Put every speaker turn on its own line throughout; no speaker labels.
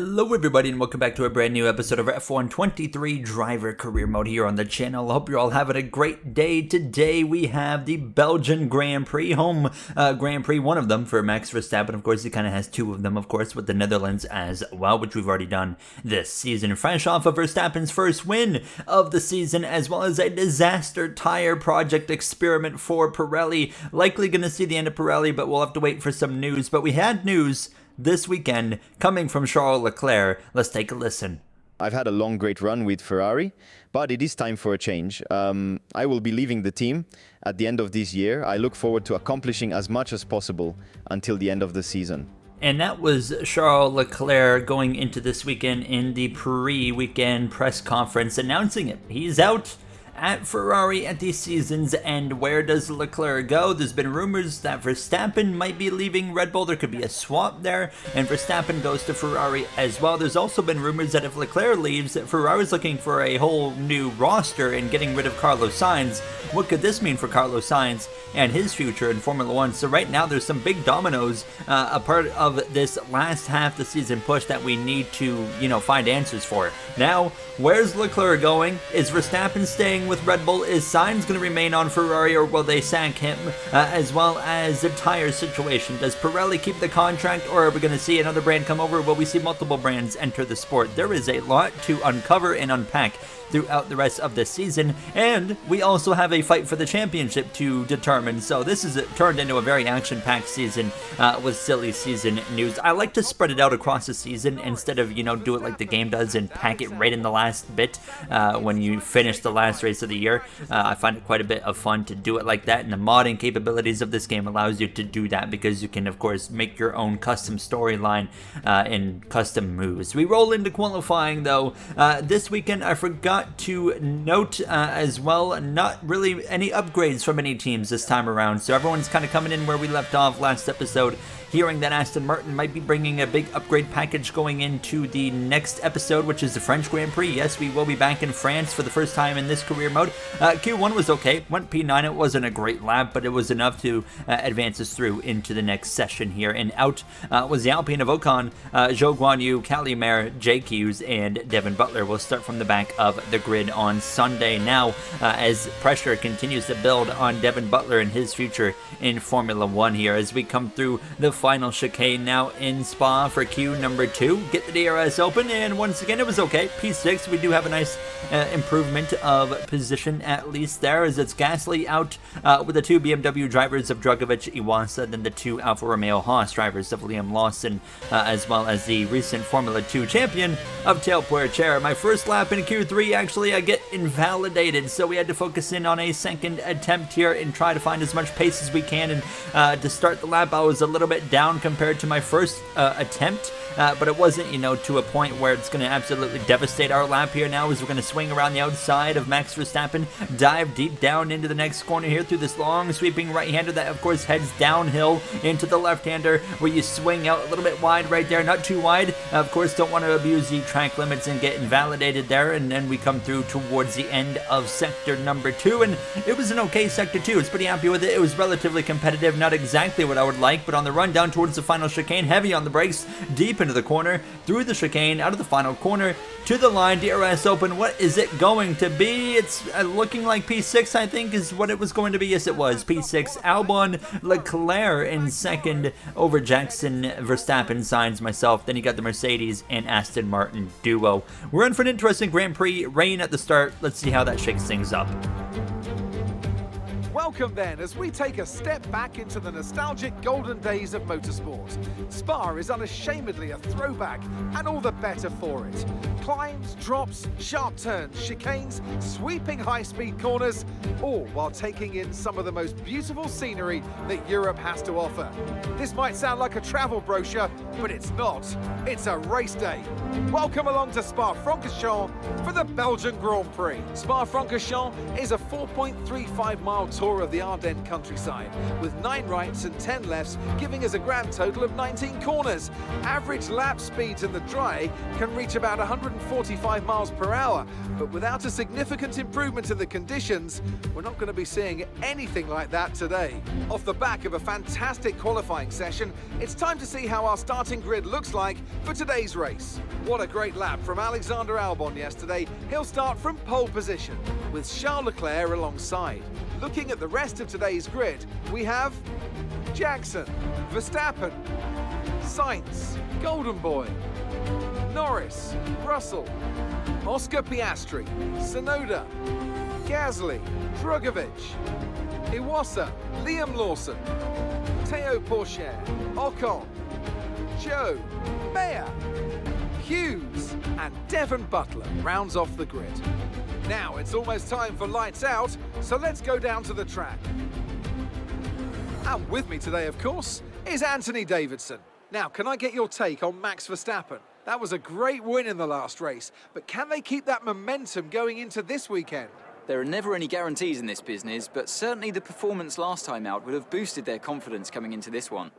Hello everybody and welcome back to a brand new episode of F1 23 Driver Career Mode here on the channel. Hope you're all having a great day. Today we have the Belgian Grand Prix, home Grand Prix, one of them for Max Verstappen. Of course, he kind of has two of them, of course, with the Netherlands as well, which we've already done this season. Fresh off of Verstappen's first win of the season, as well as a disaster tire project experiment for Pirelli. Likely going to see the end of Pirelli, but we'll have to wait for some news. But we had news this weekend coming from Charles Leclerc. Let's take a listen.
I've had a long, great run with Ferrari, but it is time for a change. I will be leaving the team at the end of this year. I look forward to accomplishing as much as possible until the end of the season.
And that was Charles Leclerc going into this weekend in the pre-weekend press conference announcing it. He's out at Ferrari at the season's end. Where does Leclerc go? There's been rumors that Verstappen might be leaving Red Bull. There could be a swap there, and Verstappen goes to Ferrari as well. There's also been rumors that if Leclerc leaves, Ferrari's looking for a whole new roster and getting rid of Carlos Sainz. What could this mean for Carlos Sainz and his future in Formula One? So right now there's some big dominoes a part of this last half the season push that we need to, find answers for. Now, where's Leclerc going? Is Verstappen staying with Red Bull? Is Sainz going to remain on Ferrari, or will they sack him? As well as the tire situation. Does Pirelli keep the contract, or are we going to see another brand come over? Will we see multiple brands enter the sport? There is a lot to uncover and unpack throughout the rest of the season, and we also have a fight for the championship to determine. So this is turned into a very action-packed season with silly season news. I like to spread it out across the season instead of, do it like the game does and pack it right in the last bit when you finish the last race of the year. I find it quite a bit of fun to do it like that, and the modding capabilities of this game allows you to do that because you can, of course, make your own custom storyline and custom moves. We roll into qualifying, though. This weekend, I forgot to note as well, not really any upgrades from any teams this time around, so everyone's kind of coming in where we left off last episode. Hearing that Aston Martin might be bringing a big upgrade package going into the next episode, which is the French Grand Prix. Yes, we will be back in France for the first time in this career mode. Q1 was okay, went P9. It wasn't a great lap, but it was enough to advance us through into the next session here. And out was the Alpine of Ocon, Zhou Guanyu, Calimere, Jake Hughes, and Devin Butler will start from the back of the grid on Sunday. Now, as pressure continues to build on Devin Butler and his future in Formula One here, as we come through the final chicane now in Spa for Q number 2. Get the DRS open, and once again it was okay. P6, we do have a nice improvement of position at least there, as it's Gasly out with the two BMW drivers of Drugovich, Iwasa, then the two Alfa Romeo Haas drivers of Liam Lawson, as well as the recent Formula 2 champion of Tail Puercher. My first lap in Q3, actually, I get invalidated, so we had to focus in on a second attempt here and try to find as much pace as we can. And to start the lap, I was a little bit down compared to my first attempt, but it wasn't, to a point where it's going to absolutely devastate our lap here now, as we're going to swing around the outside of Max Verstappen, dive deep down into the next corner here through this long sweeping right-hander that, of course, heads downhill into the left-hander, where you swing out a little bit wide right there, not too wide. Of course, don't want to abuse the track limits and get invalidated there, and then we come through towards the end of sector number 2, and it was an okay sector 2. I was pretty happy with it. It was relatively competitive, not exactly what I would like, but on the run down towards the final chicane, heavy on the brakes, deep into the corner, through the chicane, out of the final corner, to the line, DRS open. What is it going to be? It's looking like P6, I think, is what it was going to be. Yes, it was P6. Albon Leclerc in second over Jackson, Verstappen, Sainz, myself. Then you got the Mercedes and Aston Martin duo. We're in for an interesting Grand Prix. Rain at the start. Let's see how that shakes things up.
Welcome then, as we take a step back into the nostalgic golden days of motorsport. Spa is unashamedly a throwback, and all the better for it. Climbs, drops, sharp turns, chicanes, sweeping high-speed corners, all while taking in some of the most beautiful scenery that Europe has to offer. This might sound like a travel brochure, but it's not. It's a race day. Welcome along to Spa-Francorchamps for the Belgian Grand Prix. Spa-Francorchamps is a 4.35-mile tour of the Ardennes countryside, with 9 rights and 10 lefts, giving us a grand total of 19 corners. Average lap speeds in the dry can reach about 145 miles per hour, but without a significant improvement in the conditions, we're not going to be seeing anything like that today. Off the back of a fantastic qualifying session, it's time to see how our starting grid looks like for today's race. What a great lap from Alexander Albon yesterday. He'll start from pole position, with Charles Leclerc alongside. Looking at the rest of today's grid, we have Jackson, Verstappen, Sainz, Golden Boy, Norris, Russell, Oscar Piastri, Tsunoda, Gasly, Drugovich, Iwasa, Liam Lawson, Teo Pourchaire, Ocon, Joe, Mayer, Hughes, and Devon Butler rounds off the grid. Now it's almost time for lights out, so let's go down to the track. And with me today, of course, is Anthony Davidson. Now, can I get your take on Max Verstappen? That was a great win in the last race, but can they keep that momentum going into this weekend?
There are never any guarantees in this business, but certainly the performance last time out would have boosted their confidence coming into this one.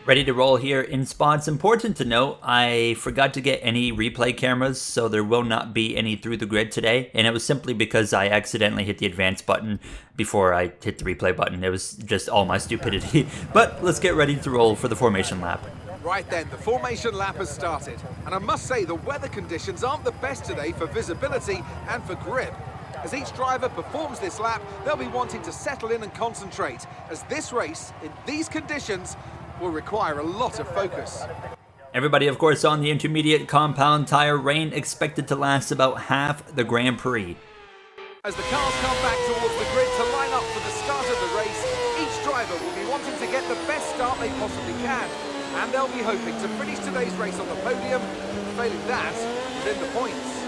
Ready to roll here in Spa. It's important to note I forgot to get any replay cameras, so there will not be any through the grid today, and it was simply because I accidentally hit the advance button before I hit the replay button. It was just all my stupidity. But let's get ready to roll for the formation lap.
Right then, the formation lap has started, and I must say the weather conditions aren't the best today for visibility and for grip. As each driver performs this lap, they'll be wanting to settle in and concentrate, as this race, in these conditions, will require a lot of focus.
Everybody, of course, on the intermediate compound tire. Rain expected to last about half the Grand Prix.
As the cars come back towards the grid to line up for the start of the race, each driver will be wanting to get the best start they possibly can. And they'll be hoping to finish today's race on the podium, failing that, within the points.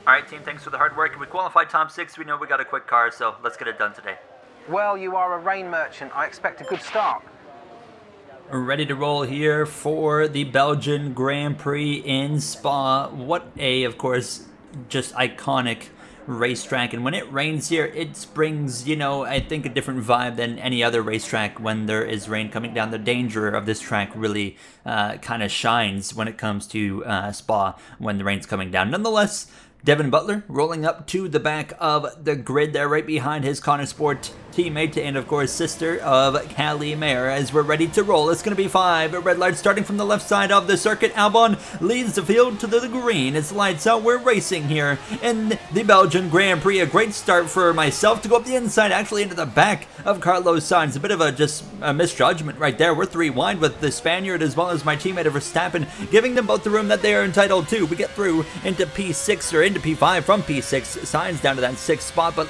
All right, team, thanks for the hard work. We qualified top 6. We know we got a quick car, so let's get it done today.
Well, you are a rain merchant. I expect a good start.
Ready to roll here for the Belgian Grand Prix in Spa. What a, of course, just iconic racetrack, and when it rains here, it brings, I think a different vibe than any other racetrack when there is rain coming down. The danger of this track really kind of shines when it comes to Spa when the rain's coming down. Nonetheless, Devon Butler rolling up to the back of the grid there, right behind his Connor Sport teammate and, of course, sister of Callie Mayer. As we're ready to roll, it's going to be 5 red lights starting from the left side of the circuit. Albon leads the field to the green. It's lights out. We're racing here in the Belgian Grand Prix. A great start for myself to go up the inside, actually into the back of Carlos Sainz. A bit of a misjudgment right there. We're 3 wide with the Spaniard as well as my teammate Verstappen, giving them both the room that they are entitled to. We get through into P6 or into P5 from P6. Sainz down to that 6th spot, but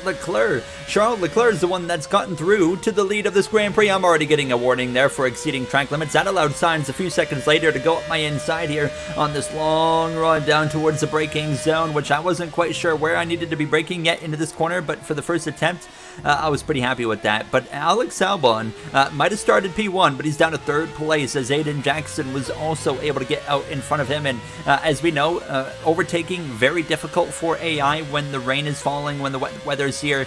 Charles Leclerc is the one that's gotten through to the lead of this Grand Prix. I'm already getting a warning there for exceeding track limits. That allowed Sainz a few seconds later to go up my inside here on this long run down towards the braking zone, which I wasn't quite sure where I needed to be braking yet into this corner, but for the first attempt, I was pretty happy with that. But Alex Albon might have started P1, but he's down to 3rd place as Aiden Jackson was also able to get out in front of him. And as we know, overtaking very difficult for AI when the rain is falling, when the weather's here.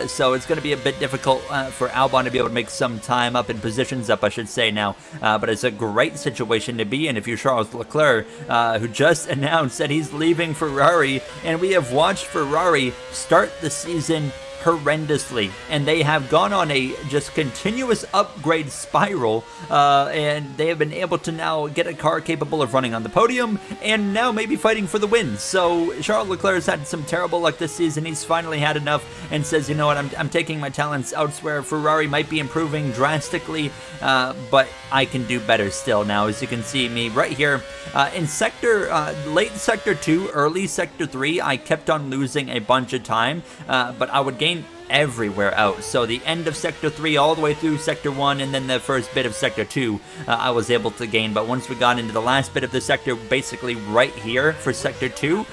So it's going to be a bit difficult for Albon to be able to make some time up and positions up, I should say now. But it's a great situation to be in if you're Charles Leclerc, who just announced that he's leaving Ferrari. And we have watched Ferrari start the season horrendously, and they have gone on a just continuous upgrade spiral, and they have been able to now get a car capable of running on the podium and now maybe fighting for the win. So Charles Leclerc has had some terrible luck this season. He's finally had enough and says, you know what, I'm taking my talents elsewhere. Ferrari might be improving drastically, but I can do better still. Now, as you can see me right here in late sector 2, early sector 3, I kept on losing a bunch of time, but I would gain everywhere out. So the end of sector 3 all the way through sector 1 and then the first bit of sector 2 I was able to gain. But once we got into the last bit of the sector, basically right here for sector 2,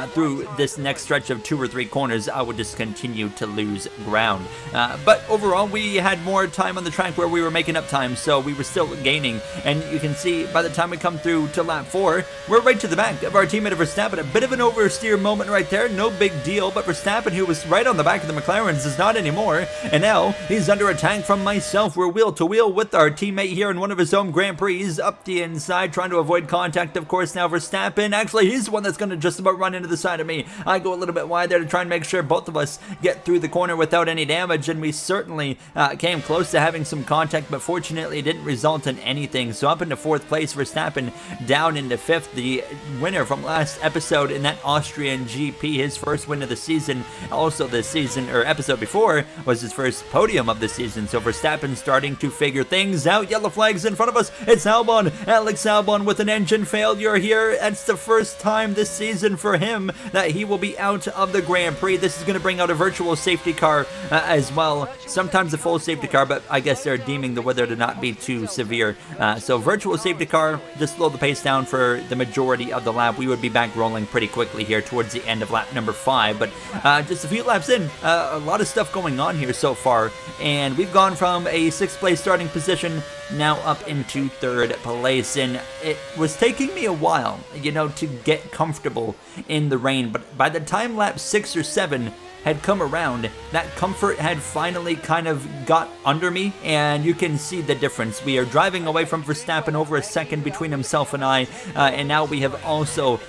through this next stretch of 2 or 3 corners, I would just continue to lose ground. But overall, we had more time on the track where we were making up time, so we were still gaining. And you can see by the time we come through to lap 4, we're right to the back of our teammate Verstappen. A bit of an oversteer moment right there, no big deal, but Verstappen, who was right on the back of the McLarens, is not anymore, and now he's under attack from myself. We're wheel to wheel with our teammate here in one of his home Grand Prix, up the inside, trying to avoid contact, of course. Now Verstappen, actually, he's the one that's going to just about run into the side of me. I go a little bit wide there to try and make sure both of us get through the corner without any damage, and we certainly came close to having some contact, but fortunately it didn't result in anything. So up into 4th place, Verstappen down into 5th, the winner from last episode in that Austrian GP, his first win of the season. Also this season, or episode before, was his first podium of the season. So Verstappen starting to figure things out. Yellow flags in front of us. It's Albon, Alex Albon with an engine failure here. It's the first time this season for him that he will be out of the Grand Prix. This is going to bring out a virtual safety car as well. Sometimes a full safety car, but I guess they're deeming the weather to not be too severe. So virtual safety car, just slow the pace down for the majority of the lap. We would be back rolling pretty quickly here towards the end of lap number 5, but just a few laps in, a lot of stuff going on here so far, and we've gone from a 6th place starting position now up into 3rd place, and it was taking me a while, you know, to get comfortable in the rain, but by the time lap 6 or 7 had come around, that comfort had finally kind of got under me, and you can see the difference. We are driving away from Verstappen over a second between himself and I, and now we have also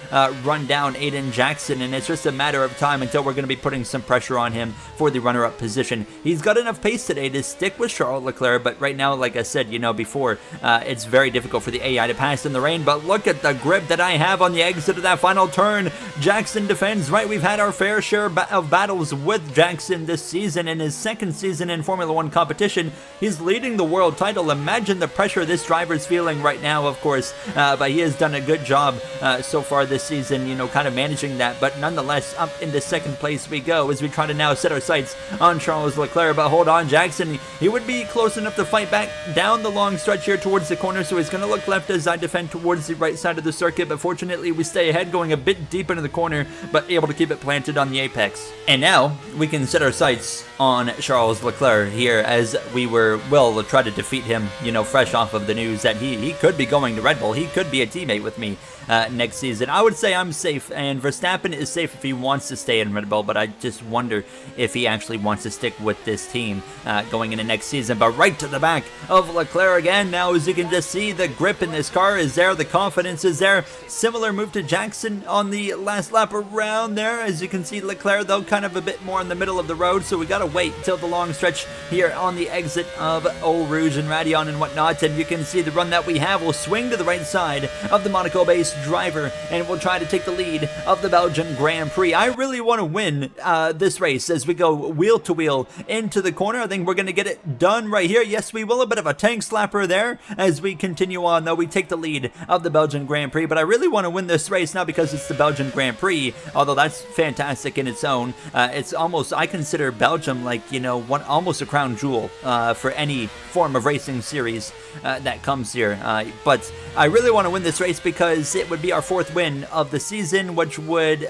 run down Aiden Jackson, and it's just a matter of time until we're going to be putting some pressure on him for the runner-up position. He's got enough pace today to stick with Charles Leclerc, but right now, like I said, you know, before, it's very difficult for the AI to pass in the rain, but look at the grip that I have on the exit of that final turn. Jackson defends right. We've had our fair share of battles with Jackson this season. In his 2nd season in Formula 1 competition, he's leading the world title. Imagine the pressure this driver's feeling right now, of course, but he has done a good job so far this season, you know, kind of managing that, but nonetheless, up into 2nd place we go as we try to now set our sights on Charles Leclerc. But hold on, Jackson, he would be close enough to fight back down the long stretch here towards the corner, so he's going to look left as I defend towards the right side of the circuit, but fortunately we stay ahead, going a bit deep into the corner, but able to keep it planted on the apex. And now we can set our sights on Charles Leclerc here, as we will try to defeat him, you know, fresh off of the news that he could be going to Red Bull. He could be a teammate with me next season. I would say I'm safe, and Verstappen is safe if he wants to stay in Red Bull, but I just wonder if he actually wants to stick with this team going into next season. But right to the back of Leclerc again. Now, as you can just see, the grip in this car is there, the confidence is there. Similar move to Jackson on the last lap around there. As you can see, Leclerc, though, kind of a bit more in the middle of the road, so we gotta wait till the long stretch here on the exit of Eau Rouge and Radion and whatnot, and you can see the run that we have will swing to the right side of the Monaco-based driver, and we'll try to take the lead of the Belgian Grand Prix. I really want to win this race as we go wheel to wheel into the corner. I think we're going to get it done right here. Yes, we will. A bit of a tank slapper there as we continue on, though. We take the lead of the Belgian Grand Prix, but I really want to win this race, not because it's the Belgian Grand Prix, although that's fantastic in its own. It's almost, I consider Belgium like, you know, almost a crown jewel for any form of racing series that comes here. But I really want to win this race because it would be our 4th win of the season, which would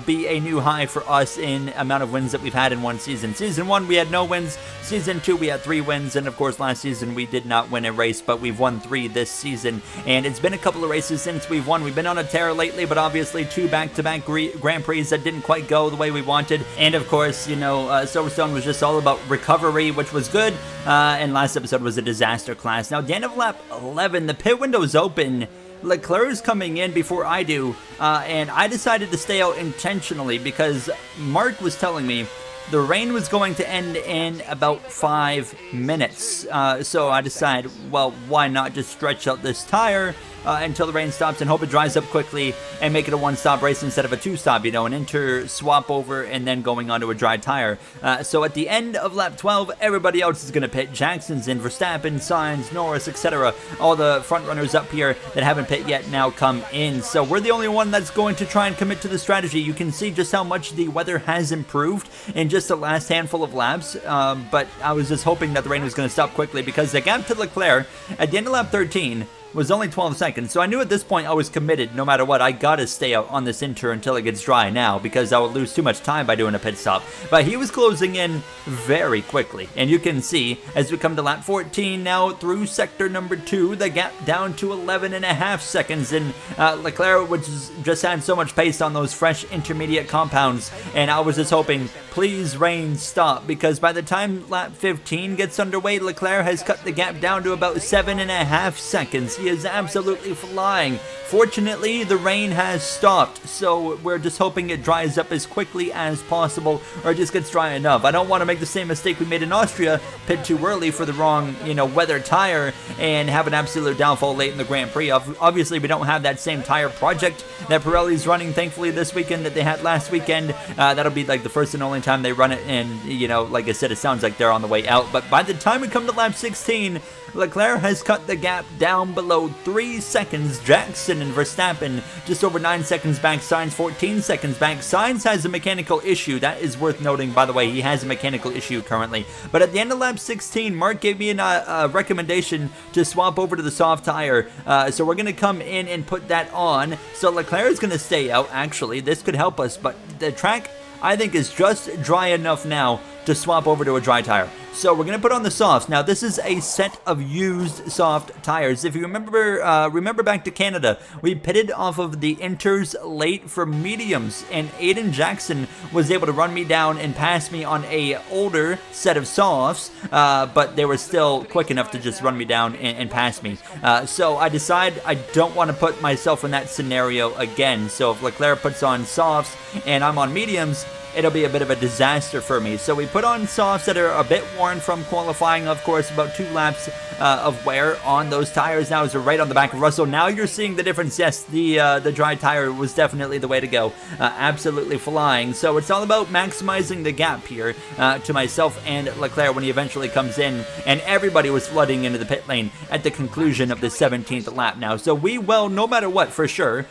be a new high for us in amount of wins that we've had in one season. Season 1, we had no wins. Season 2, we had 3 wins. And of course, last season, we did not win a race, but we've won 3 this season. And it's been a couple of races since we've won. We've been on a tear lately, but obviously 2 back-to-back Grand Prix that didn't quite go the way we wanted. And of course, you know, Silverstone was just all about recovery, which was good. And last episode was a disaster class. Now, at the end of lap 11, the pit window is open. Leclerc is coming in before I do, and I decided to stay out intentionally because Mark was telling me the rain was going to end in about 5 minutes. So I decided, well, why not just stretch out this tire until the rain stops and hope it dries up quickly and make it a one-stop race instead of a two-stop, you know, an inter-swap over and then going onto a dry tire. So at the end of lap 12, everybody else is going to pit. Jackson's in, Verstappen, Sainz, Norris, etc. All the front runners up here that haven't pit yet now come in. So we're the only one that's going to try and commit to the strategy. You can see just how much the weather has improved in just the last handful of laps, but I was just hoping that the rain was going to stop quickly because the gap to Leclerc at the end of lap 13 was only 12 seconds. So I knew at this point I was committed. No matter what, I gotta stay out on this inter until it gets dry now, because I would lose too much time by doing a pit stop. But he was closing in very quickly. And you can see, as we come to lap 14 now through sector number 2, the gap down to 11.5 seconds. And Leclerc, which just had so much pace on those fresh intermediate compounds. And I was just hoping, please rain, stop, because by the time lap 15 gets underway, Leclerc has cut the gap down to about 7.5 seconds. He is absolutely flying. Fortunately, the rain has stopped, so we're just hoping it dries up as quickly as possible, or it just gets dry enough. I don't want to make the same mistake we made in Austria, pit too early for the wrong, weather tire, and have an absolute downfall late in the Grand Prix. Obviously, we don't have that same tire project that Pirelli's running, thankfully, this weekend that they had last weekend. That'll be like the first and only time they run it, and, like I said, it sounds like they're on the way out. But by the time we come to lap 16, Leclerc has cut the gap down below 3 seconds. Jackson and Verstappen just over 9 seconds back. Sainz 14 seconds back. Sainz has a mechanical issue. That is worth noting, by the way. He has a mechanical issue currently. But at the end of lap 16, Mark gave me a recommendation to swap over to the soft tire. So we're going to come in and put that on. So Leclerc is going to stay out, actually. This could help us, but the track, I think, is just dry enough now to swap over to a dry tire. So we're going to put on the softs. Now, this is a set of used soft tires. If you remember back to Canada, we pitted off of the inters late for mediums, and Aiden Jackson was able to run me down and pass me on a older set of softs, but they were still quick enough to just run me down and pass me. So I decide I don't want to put myself in that scenario again. So if Leclerc puts on softs and I'm on mediums, it'll be a bit of a disaster for me. So we put on softs that are a bit worn from qualifying, of course, about 2 laps of wear on those tires now as we're right on the back of Russell. Now you're seeing the difference. Yes, the dry tire was definitely the way to go. Absolutely flying. So it's all about maximizing the gap here to myself and Leclerc when he eventually comes in, and everybody was flooding into the pit lane at the conclusion of the 17th lap now. So we will, no matter what, for sure,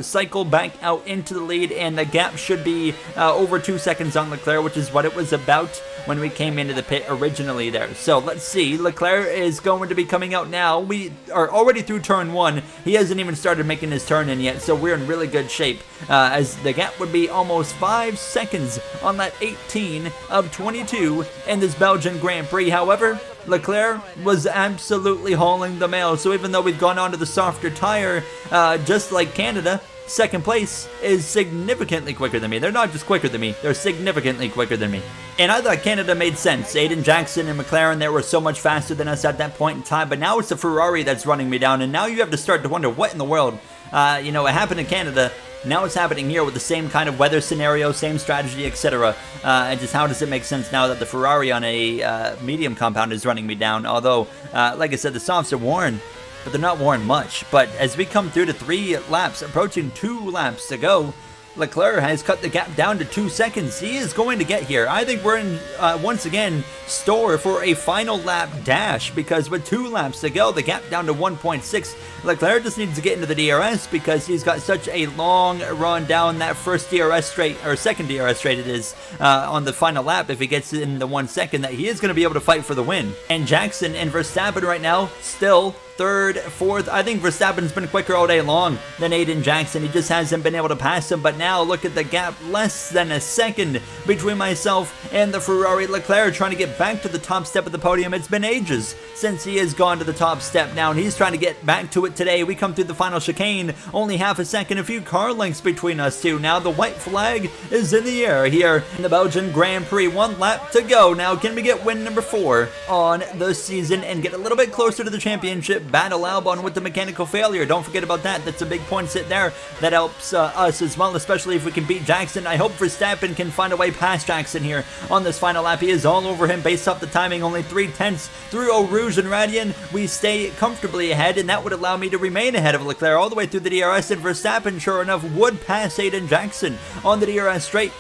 cycle back out into the lead, and the gap should be over 2 seconds on Leclerc, which is what it was about when we came into the pit originally there. So let's see. Leclerc is going to be coming out now. We are already through turn 1. He hasn't even started making his turn in yet, so we're in really good shape, as the gap would be almost 5 seconds on lap 18 of 22 in this Belgian Grand Prix. However, Leclerc was absolutely hauling the mail. So even though we've gone on to the softer tire, just like Canada, second place is significantly quicker than me. They're not just quicker than me, they're significantly quicker than me. And I thought Canada made sense. Aiden Jackson and McLaren, they were so much faster than us at that point in time, but now it's the Ferrari that's running me down, and now you have to start to wonder what in the world, it happened in Canada. Now it's happening here with the same kind of weather scenario, same strategy, etc. And just how does it make sense now that the Ferrari on a medium compound is running me down? Although, like I said, the softs are worn, but they're not worn much. But as we come through to 3 laps, approaching 2 laps to go, Leclerc has cut the gap down to 2 seconds. He is going to get here. I think we're in, once again, store for a final lap dash, because with 2 laps to go, the gap down to 1.6. Leclerc just needs to get into the DRS because he's got such a long run down that first DRS straight, or second DRS straight it is, on the final lap. If he gets in the 1 second, that he is going to be able to fight for the win. And Jackson and Verstappen right now still third, fourth. I think Verstappen's been quicker all day long than Aiden Jackson. He just hasn't been able to pass him. But now look at the gap, less than a second between myself and the Ferrari. Leclerc trying to get back to the top step of the podium. It's been ages since he has gone to the top step now, and he's trying to get back to it today. We come through the final chicane, only half a second, a few car lengths between us two. Now the white flag is in the air here in the Belgian Grand Prix. 1 lap to go. Now can we get win number 4 on the season and get a little bit closer to the championship battle? Albon with the mechanical failure. Don't forget about that. That's a big point sit there. That helps us as well, especially if we can beat Jackson. I hope Verstappen can find a way past Jackson here on this final lap. He is all over him based off the timing. Only 3/10 through Eau Rouge and Radian. We stay comfortably ahead, and that would allow me to remain ahead of Leclerc all the way through the DRS, and Verstappen, sure enough, would pass Aiden Jackson on the DRS straight.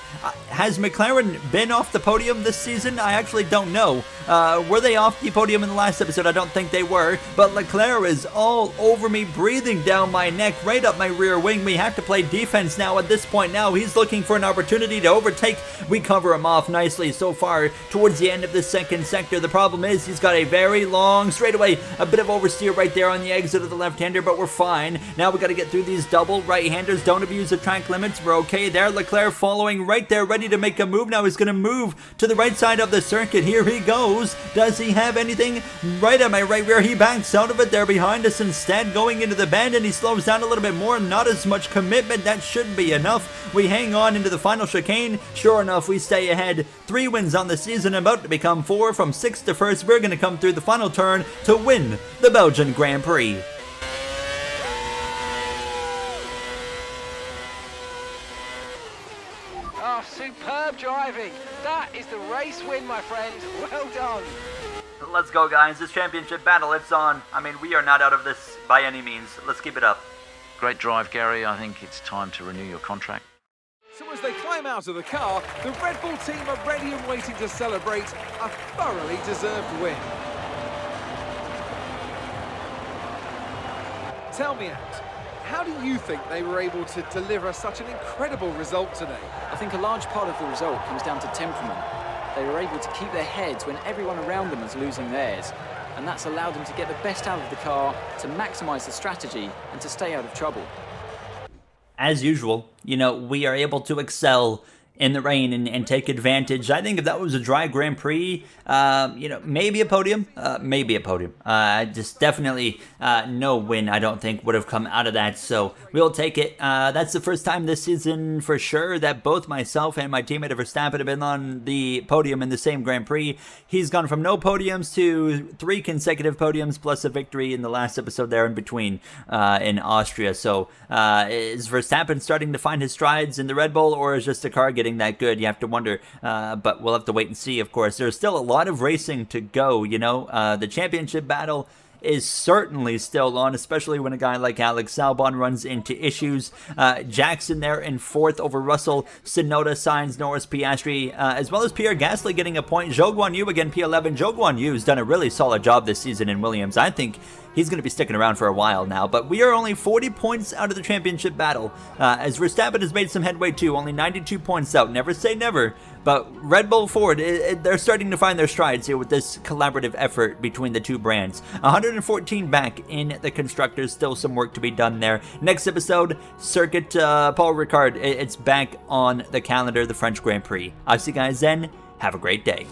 Has McLaren been off the podium this season? I actually don't know. Were they off the podium in the last episode? I don't think they were, but Leclerc Leclerc is all over me, breathing down my neck, right up my rear wing. We have to play defense now at this point. Now he's looking for an opportunity to overtake. We cover him off nicely so far towards the end of the second sector. The problem is he's got a very long straightaway, a bit of oversteer right there on the exit of the left-hander, but we're fine. Now we got to get through these double right-handers. Don't abuse the track limits. We're okay there. Leclerc following right there, ready to make a move. Now he's going to move to the right side of the circuit. Here he goes. Does he have anything? Right at my right rear. He backs out of it there behind us instead, going into the bend, and he slows down a little bit more. Not as much commitment. That should be enough. We hang on into the final chicane. Sure enough, we stay ahead. 3 wins on the season, about to become 4 from 6th to 1st. We're going to come through the final turn to win the Belgian Grand Prix.
Oh, superb driving. That is the race win, my friend. Well done.
Let's go, guys. This championship battle, it's on. I mean, we are not out of this by any means. Let's keep it up.
Great drive, Gary. I think it's time to renew your contract.
So as they climb out of the car, the Red Bull team are ready and waiting to celebrate a thoroughly deserved win. Tell me, Ant, how do you think they were able to deliver such an incredible result today?
I think a large part of the result comes down to temperament. They were able to keep their heads when everyone around them was losing theirs, and that's allowed them to get the best out of the car, to maximise the strategy, and to stay out of trouble.
As usual, you know, we are able to excel in the rain and take advantage. I think if that was a dry Grand Prix, you know, maybe a podium, just definitely no win, I don't think, would have come out of that, so we'll take it. That's the first time this season for sure that both myself and my teammate Verstappen have been on the podium in the same Grand Prix. He's gone from no podiums to 3 consecutive podiums plus a victory in the last episode there in between in Austria. So is Verstappen starting to find his strides in the Red Bull, or is just the car getting that good? You have to wonder, but we'll have to wait and see. Of course, there's still a lot of racing to go, you know. The championship battle is certainly still on, especially when a guy like Alex Albon runs into issues. Jackson there in 4th over Russell, Tsunoda, Sainz, Norris, Piastri, as well as Pierre Gasly getting a point. Zhou Guanyu again, P11. Zhou Guanyu's done a really solid job this season in Williams. I think he's going to be sticking around for a while now, but we are only 40 points out of the championship battle, as Verstappen has made some headway too, only 92 points out. Never say never, but Red Bull Ford, they're starting to find their strides here with this collaborative effort between the two brands. 114 back in the constructors, still some work to be done there. Next episode, Circuit Paul Ricard, it's back on the calendar, the French Grand Prix. I'll see you guys then. Have a great day.